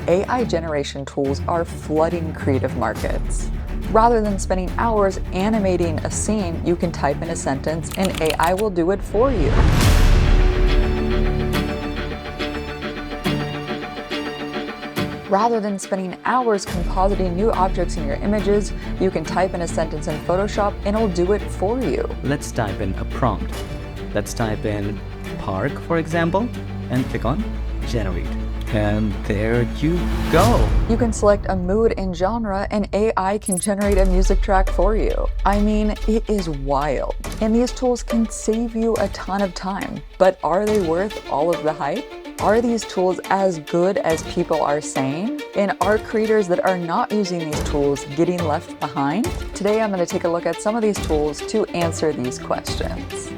AI generation tools are flooding creative markets. Rather than spending hours animating a scene, you can type in a sentence and AI will do it for you. Rather than spending hours compositing new objects in your images, you can type in a sentence in Photoshop and it'll do it for you. Let's type in a prompt. Let's type in park, for example, and click on generate. And there you go. You can select a mood and genre and AI can generate a music track for you. I mean, it is wild. And these tools can save you a ton of time. But are they worth all of the hype? Are these tools as good as people are saying? And are creators that are not using these tools getting left behind? Today I'm going to take a look at some of these tools to answer these questions.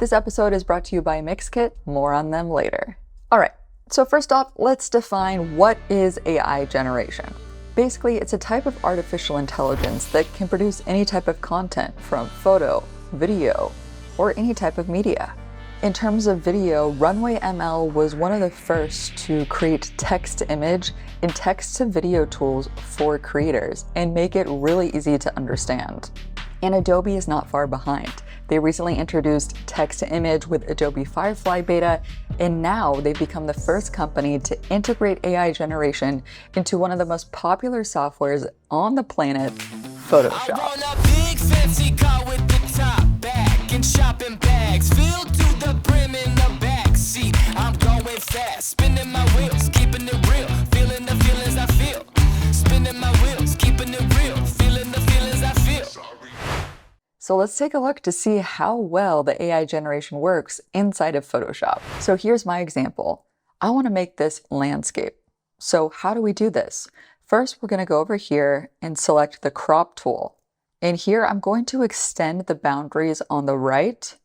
This episode is brought to you by Mixkit. More on them later. All right. So first off, let's define what is AI generation. Basically, it's a type of artificial intelligence that can produce any type of content from photo, video, or any type of media. In terms of video, Runway ML was one of the first to create text-to-image and text-to-video tools for creators and make it really easy to understand. And Adobe is not far behind. They recently introduced text-to-image with Adobe Firefly Beta, and now they've become the first company to integrate AI generation into one of the most popular softwares on the planet, Photoshop. I run a big fancy car with the top back and shopping bags filled to the brim in the back seat. I'm going fast, spinning my wheels, keeping it real, feeling the feelings I feel. Spinning my wheels, keeping it real, feeling the feelings I feel. So let's take a look to see how well the AI generation works inside of Photoshop. So here's my example. I want to make this landscape. So how do we do this? First, we're going to go over here and select the crop tool. And here I'm going to extend the boundaries on the right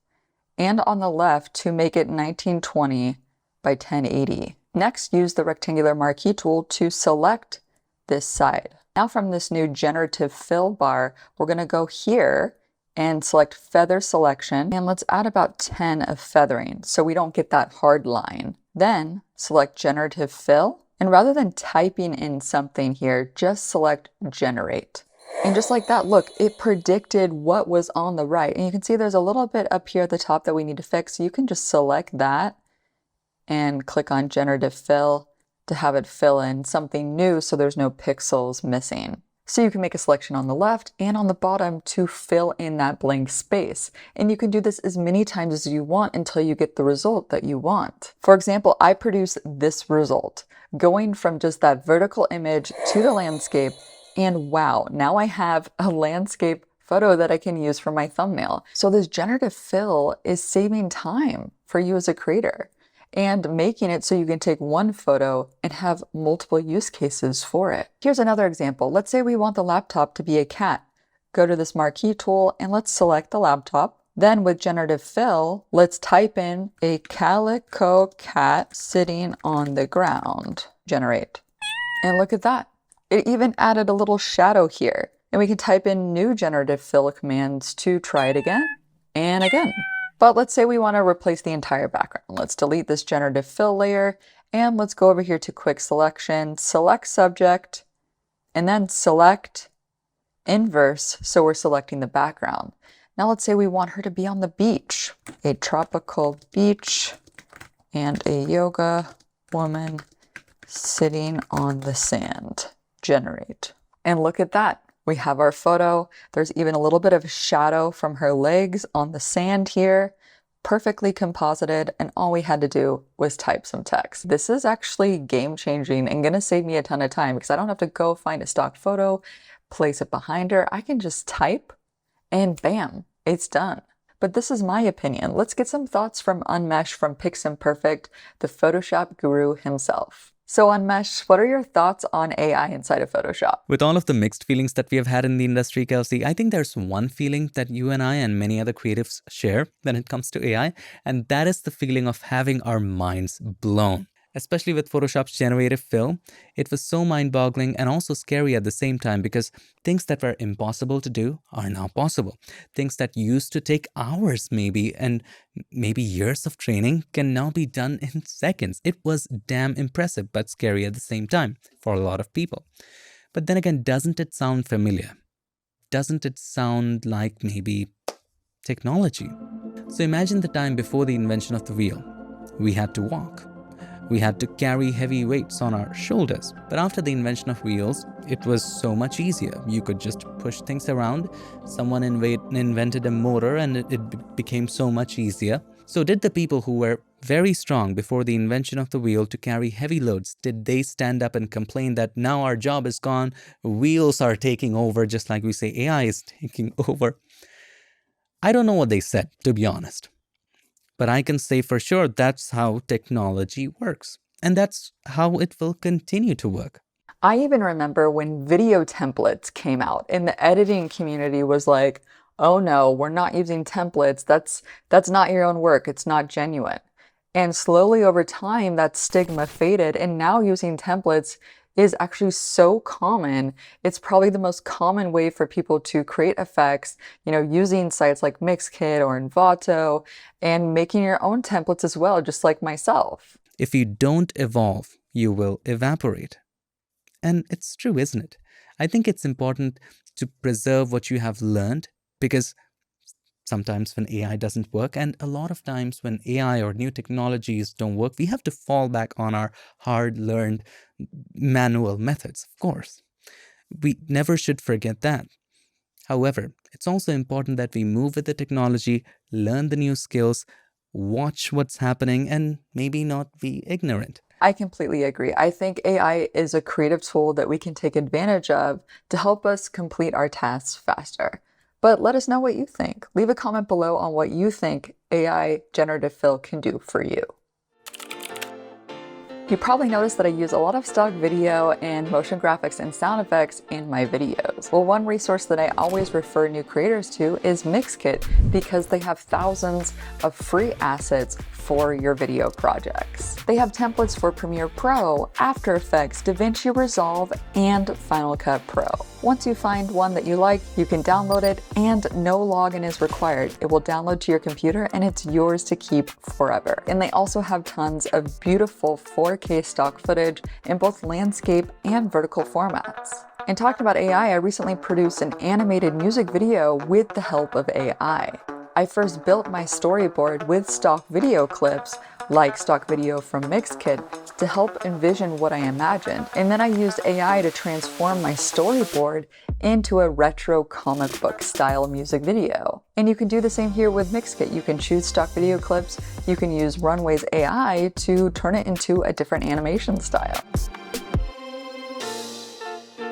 and on the left to make it 1920 by 1080. Next, use the rectangular marquee tool to select this side. Now from this new generative fill bar, we're going to go here and select feather selection, and let's add about 10 of feathering so we don't get that hard line. Then select generative fill, and rather than typing in something here, just select generate. And just like that, look, it predicted what was on the right. And you can see there's a little bit up here at the top that we need to fix. So you can just select that and click on generative fill to have it fill in something new so there's no pixels missing. So you can make a selection on the left and on the bottom to fill in that blank space. And you can do this as many times as you want until you get the result that you want. For example, I produce this result, going from just that vertical image to the landscape. And wow, now I have a landscape photo that I can use for my thumbnail. So this generative fill is saving time for you as a creator and making it so you can take one photo and have multiple use cases for it. Here's another example. Let's say we want the laptop to be a cat. Go to this marquee tool and let's select the laptop. Then with generative fill, let's type in a calico cat sitting on the ground. Generate. And look at that. It even added a little shadow here. And we can type in new generative fill commands to try it again and again. But let's say we want to replace the entire background. Let's delete this generative fill layer and let's go over here to quick selection, select subject, and then select inverse. So we're selecting the background. Now let's say we want her to be on the beach, a tropical beach and a yoga woman sitting on the sand. Generate. And look at that. We have our photo. There's even a little bit of a shadow from her legs on the sand here, perfectly composited, and all we had to do was type some text. This is actually game-changing and gonna save me a ton of time because I don't have to go find a stock photo, place it behind her. I can just type and bam, it's done. But this is my opinion. Let's get some thoughts from Unmesh from PiXimperfect, the Photoshop guru himself. So Unmesh, what are your thoughts on AI inside of Photoshop? With all of the mixed feelings that we have had in the industry, Kelsey, I think there's one feeling that you and I and many other creatives share when it comes to AI, and that is the feeling of having our minds blown. especially with Photoshop's generative fill. It was so mind-boggling and also scary at the same time because things that were impossible to do are now possible. Things that used to take hours maybe and maybe years of training can now be done in seconds. It was damn impressive but scary at the same time for a lot of people. But then again, doesn't it sound familiar? Doesn't it sound like maybe technology? So imagine the time before the invention of the wheel. We had to walk. We had to carry heavy weights on our shoulders. But after the invention of wheels, it was so much easier. You could just push things around. Someone invented a motor and it became so much easier. So did the people who were very strong before the invention of the wheel to carry heavy loads, did they stand up and complain that now our job is gone, wheels are taking over, just like we say AI is taking over? I don't know what they said, to be honest. But I can say for sure that's how technology works. And that's how it will continue to work. I even remember when video templates came out and the editing community was like, oh no, we're not using templates. That's not your own work. It's not genuine. And slowly over time, that stigma faded. And now using templates is actually so common. It's probably the most common way for people to create effects, using sites like Mixkit or Envato and making your own templates as well, just like myself. If you don't evolve, you will evaporate. And it's true, isn't it? I think it's important to preserve what you have learned because sometimes when AI doesn't work, and a lot of times when AI or new technologies don't work, we have to fall back on our hard-learned manual methods, of course. We never should forget that. However, it's also important that we move with the technology, learn the new skills, watch what's happening, and maybe not be ignorant. I completely agree. I think AI is a creative tool that we can take advantage of to help us complete our tasks faster. But let us know what you think. Leave a comment below on what you think AI generative fill can do for you. You probably noticed that I use a lot of stock video and motion graphics and sound effects in my videos. Well, one resource that I always refer new creators to is Mixkit because they have thousands of free assets for your video projects. They have templates for Premiere Pro, After Effects, DaVinci Resolve, and Final Cut Pro. Once you find one that you like, you can download it and no login is required. It will download to your computer and it's yours to keep forever. And they also have tons of beautiful 4K stock footage in both landscape and vertical formats. And talking about AI, I recently produced an animated music video with the help of AI. I first built my storyboard with stock video clips, like stock video from Mixkit, to help envision what I imagined. And then I used AI to transform my storyboard into a retro comic book style music video. And you can do the same here with Mixkit. You can choose stock video clips. You can use Runway's AI to turn it into a different animation style.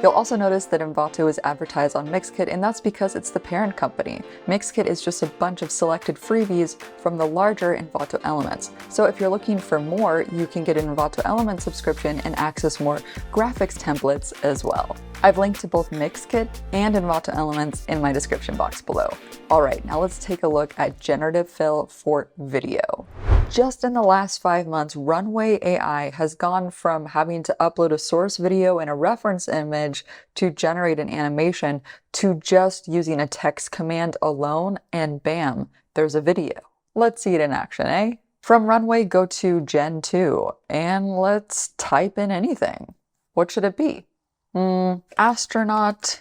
You'll also notice that Envato is advertised on Mixkit, and that's because it's the parent company. Mixkit is just a bunch of selected freebies from the larger Envato Elements. So if you're looking for more, you can get an Envato Element subscription and access more graphics templates as well. I've linked to both Mixkit and Envato Elements in my description box below. All right, now let's take a look at generative fill for video. Just in the last 5 months, Runway AI has gone from having to upload a source video and a reference image to generate an animation to just using a text command alone, and bam, there's a video. Let's see it in action, eh? From Runway, go to Gen 2 and let's type in anything. What should it be? Astronaut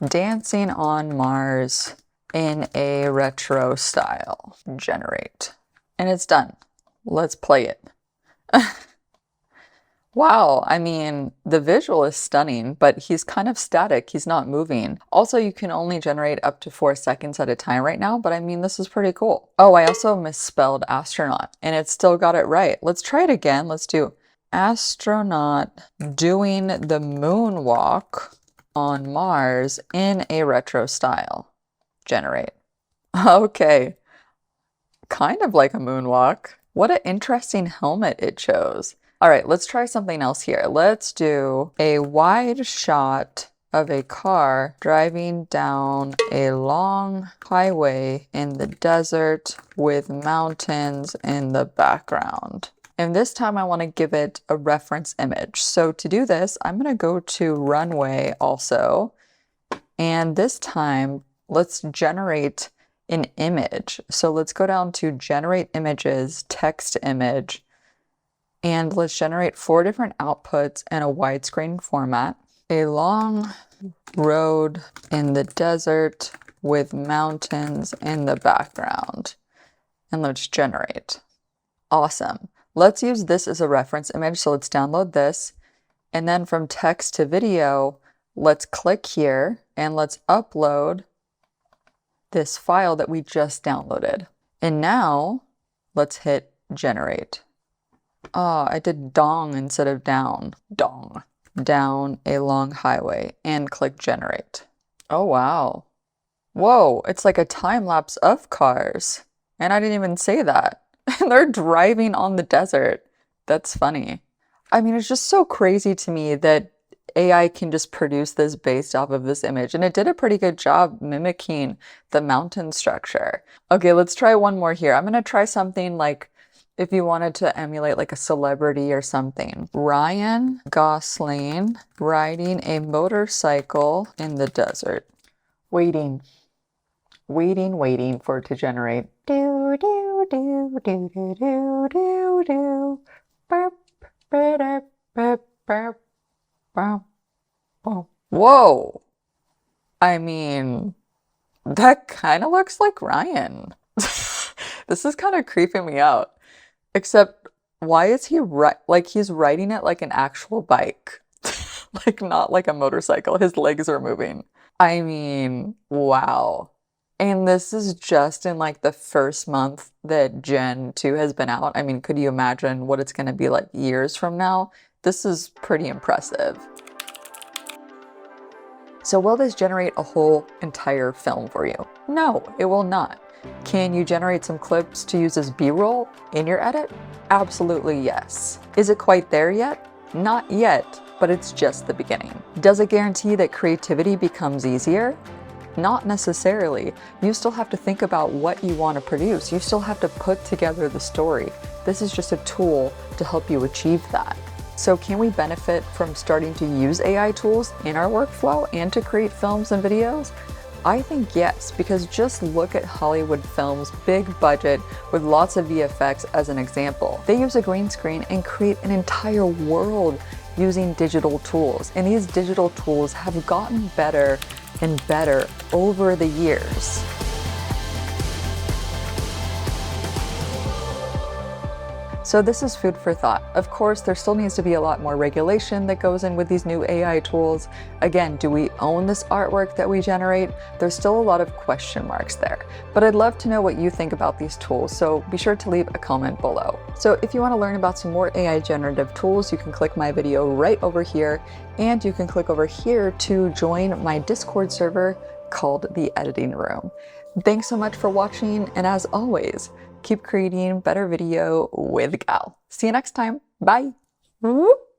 dancing on Mars in a retro style. Generate. And it's done. Let's play it. Wow, I mean, the visual is stunning, but he's kind of static. He's not moving. Also, you can only generate up to 4 seconds at a time right now, but I mean, this is pretty cool. Oh, I also misspelled astronaut, and it still got it right. Let's try it again. Let's do astronaut doing the moonwalk on Mars in a retro style. Generate. Okay, kind of like a moonwalk. What an interesting helmet it chose. All right, let's try something else here. Let's do a wide shot of a car driving down a long highway in the desert with mountains in the background. And this time I want to give it a reference image. So to do this, I'm going to go to Runway also. And this time, let's generate an image. So let's go down to Generate Images, Text Image, and let's generate 4 different outputs in a widescreen format. A long road in the desert with mountains in the background. And let's generate. Awesome. Let's use this as a reference image. So let's download this. And then from text to video, let's click here and let's upload this file that we just downloaded. And now let's hit generate. Oh, I did dong instead of down. Dong. Down a long highway and click generate. Oh, wow. Whoa, it's like a time lapse of cars. And I didn't even say that. And they're driving on the desert. That's funny. I mean, it's just so crazy to me that AI can just produce this based off of this image. And it did a pretty good job mimicking the mountain structure. Okay, let's try one more here. I'm going to try something like if you wanted to emulate like a celebrity or something. Ryan Gosling riding a motorcycle in the desert. Waiting for it to generate. Do, do, do, do, do, do, do, do. Burp, burp, burp, burp, burp. Whoa! I mean, that kind of looks like Ryan. This is kind of creeping me out. Except, why is he he's riding it like an actual bike? Like not like a motorcycle. His legs are moving. I mean, wow. And this is just in like the first month that Gen 2 has been out. I mean, could you imagine what it's going to be like years from now? This is pretty impressive. So will this generate a whole entire film for you? No, it will not. Can you generate some clips to use as B-roll in your edit? Absolutely yes. Is it quite there yet? Not yet, but it's just the beginning. Does it guarantee that creativity becomes easier? Not necessarily. You still have to think about what you want to produce. You still have to put together the story. This is just a tool to help you achieve that. So can we benefit from starting to use AI tools in our workflow and to create films and videos? I think yes, because just look at Hollywood films, big budget, with lots of VFX as an example. They use a green screen and create an entire world using digital tools. And these digital tools have gotten better and better over the years. So this is food for thought. Of course, there still needs to be a lot more regulation that goes in with these new AI tools. Again, do we own this artwork that we generate? There's still a lot of question marks there. But I'd love to know what you think about these tools, so be sure to leave a comment below. So if you want to learn about some more AI generative tools, you can click my video right over here, and you can click over here to join my Discord server called The Editing Room. Thanks so much for watching, and as always, keep creating better video with Gal. See you next time. Bye. Whoop.